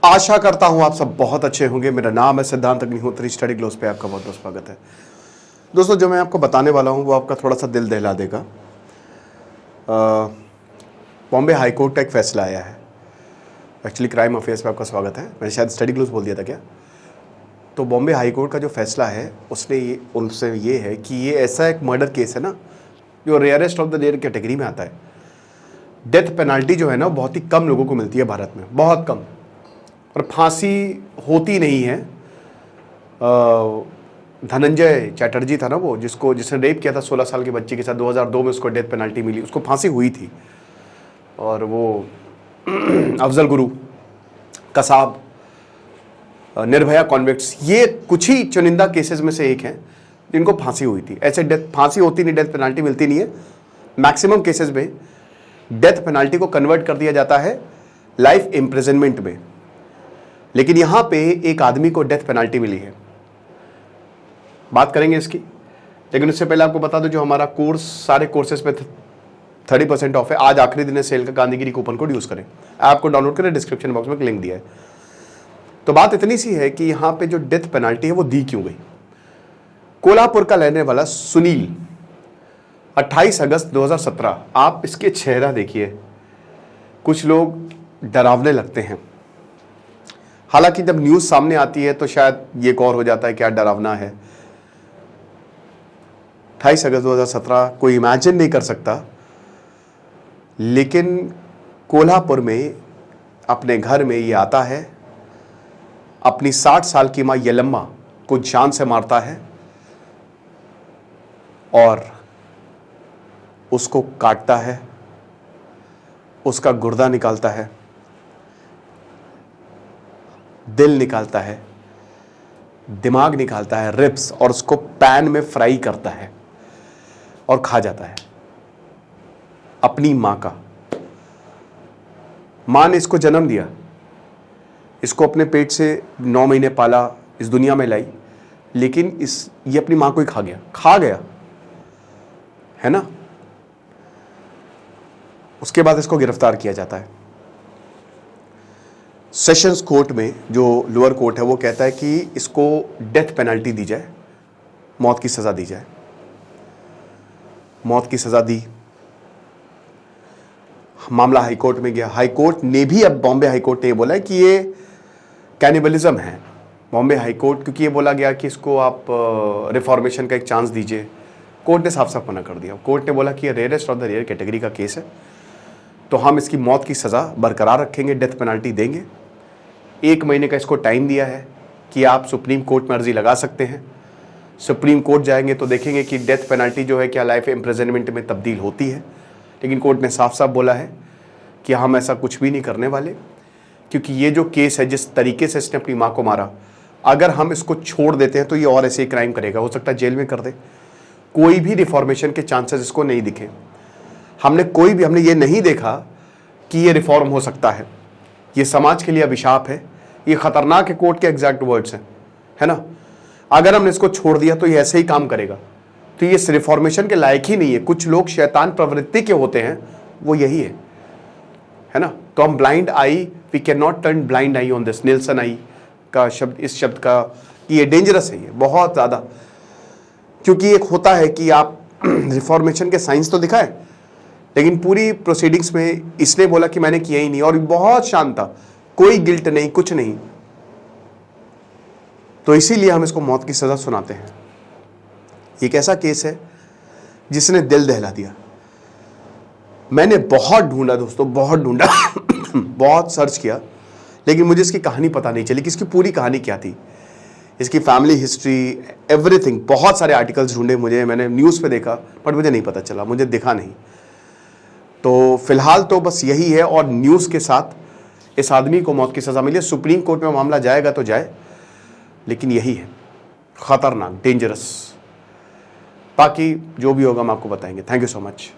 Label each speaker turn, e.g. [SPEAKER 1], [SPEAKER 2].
[SPEAKER 1] आशा करता हूं आप सब बहुत अच्छे होंगे। मेरा नाम है सिद्धांत अग्निहोत्री। स्टडी ग्लोस पे आपका बहुत बहुत स्वागत है। दोस्तों, जो मैं आपको बताने वाला हूं वो आपका थोड़ा सा दिल दहला देगा। बॉम्बे हाई कोर्ट का एक फैसला आया है। एक्चुअली क्राइम अफेयर्स पे आपका स्वागत है। मैंने शायद स्टडी ग्लोस बोल दिया था क्या? तो बॉम्बे हाई कोर्ट का जो फैसला है उनसे ये है कि ये ऐसा एक मर्डर केस है ना, जो rarest of the rare category में आता है। डेथ पेनाल्टी जो है ना, बहुत ही कम लोगों को मिलती है भारत में, बहुत कम। और फांसी होती नहीं है। धनंजय चैटर्जी था ना वो, जिसने रेप किया था 16 साल की बच्ची के साथ, 2002 में उसको डेथ पेनाल्टी मिली, उसको फांसी हुई थी। और वो अफजल गुरु, कसाब, निर्भया कॉन्विक्ट्स, ये कुछ ही चुनिंदा केसेस में से एक हैं जिनको फांसी हुई थी। ऐसे फांसी होती नहीं, डेथ पेनाल्टी मिलती नहीं है। मैक्सिमम केसेस में डेथ पेनाल्टी को कन्वर्ट कर दिया जाता है लाइफ इम्प्रिजनमेंट में। लेकिन यहां पे एक आदमी को डेथ पेनाल्टी मिली है। बात करेंगे इसकी, लेकिन उससे पहले आपको बता दो, जो हमारा कोर्स, सारे कोर्सेज पे 30% ऑफ है। आज आखिरी दिन है सेल का। गांधीगिरी कूपन कोड यूज करें, ऐप को डाउनलोड करें, डिस्क्रिप्शन बॉक्स में लिंक दिया है। तो बात इतनी सी है कि यहां पे जो डेथ पेनाल्टी है वो दी क्यों गई। कोल्हापुर का रहने वाला सुनील, 28 अगस्त 2017, आप इसके चेहरा देखिए, कुछ लोग डरावने लगते हैं। हालांकि जब न्यूज सामने आती है तो शायद ये गौर हो जाता है क्या डरावना है। 28 अगस्त 2017 कोई इमेजिन नहीं कर सकता, लेकिन कोल्हापुर में अपने घर में ये आता है, अपनी 60 साल की मां यलम्मा को जान से मारता है और उसको काटता है, उसका गुर्दा निकालता है, दिल निकालता है, दिमाग निकालता है, रिब्स, और उसको पैन में फ्राई करता है और खा जाता है। अपनी मां का, मां ने इसको जन्म दिया, इसको अपने पेट से 9 महीने पाला, इस दुनिया में लाई, लेकिन ये अपनी मां को ही खा गया है ना। उसके बाद इसको गिरफ्तार किया जाता है। सेशंस कोर्ट में, जो लोअर कोर्ट है, वो कहता है कि इसको डेथ पेनल्टी दी जाए, मौत की सजा दी जाए। मौत की सजा दी। मामला हाई कोर्ट में गया। हाई कोर्ट ने भी, अब बॉम्बे हाई कोर्ट ने ये बोला है कि ये कैनिबलिज्म है। बॉम्बे हाई कोर्ट, क्योंकि ये बोला गया कि इसको आप रिफॉर्मेशन का एक चांस दीजिए, कोर्ट ने साफ साफ मना कर दिया। कोर्ट ने बोला कि ये rarest of the rare category का केस है, तो हम इसकी मौत की सजा बरकरार रखेंगे, डेथ पेनल्टी देंगे। 1 महीने का इसको टाइम दिया है कि आप सुप्रीम कोर्ट में अर्जी लगा सकते हैं। सुप्रीम कोर्ट जाएंगे तो देखेंगे कि डेथ पेनल्टी जो है क्या लाइफ इम्प्रिजनमेंट में तब्दील होती है। लेकिन कोर्ट ने साफ साफ बोला है कि हम ऐसा कुछ भी नहीं करने वाले, क्योंकि ये जो केस है, जिस तरीके से इसने अपनी माँ को मारा, अगर हम इसको छोड़ देते हैं तो ये और ऐसे ही क्राइम करेगा, हो सकता है जेल में कर दे। कोई भी रिफॉर्मेशन के चांसेस इसको नहीं दिखे। हमने ये नहीं देखा कि ये रिफॉर्म हो सकता है। ये समाज के लिए अभिशाप है। ये खतरनाक है, कोर्ट के एग्जैक्ट वर्ड्स हैं, है ना। अगर हमने इसको छोड़ दिया तो ये ऐसे ही काम करेगा, तो ये रिफॉर्मेशन के लायक ही नहीं है। कुछ लोग शैतान प्रवृत्ति के होते हैं, वो यही है ना। तो हम blind eye, we can not turn blind eye on this. Nelson eye का शब्द, इस शब्द का, कि ये डेंजरस है, ये बहुत ज़्यादा। क्योंकि एक होता है कि आप रिफॉर्मेशन के साइंस तो दिखाए, लेकिन पूरी प्रोसीडिंग्स में इसने बोला कि मैंने किया ही नहीं, और बहुत शांत था, कोई गिल्ट नहीं, कुछ नहीं। तो इसीलिए हम इसको मौत की सजा सुनाते हैं। एक ऐसा केस है जिसने दिल दहला दिया। मैंने बहुत ढूंढा दोस्तों, बहुत ढूंढा बहुत सर्च किया, लेकिन मुझे इसकी कहानी पता नहीं चली कि इसकी पूरी कहानी क्या थी, इसकी फैमिली हिस्ट्री, एवरीथिंग। बहुत सारे आर्टिकल्स ढूंढे मैंने न्यूज़ पे देखा, बट मुझे नहीं पता चला, मुझे दिखा नहीं। तो फिलहाल तो बस यही है, और न्यूज़ के साथ इस आदमी को मौत की सज़ा मिली। सुप्रीम कोर्ट में मामला जाएगा तो जाए, लेकिन यही है, खतरनाक, डेंजरस। बाकी जो भी होगा हम आपको बताएंगे। Thank you so much.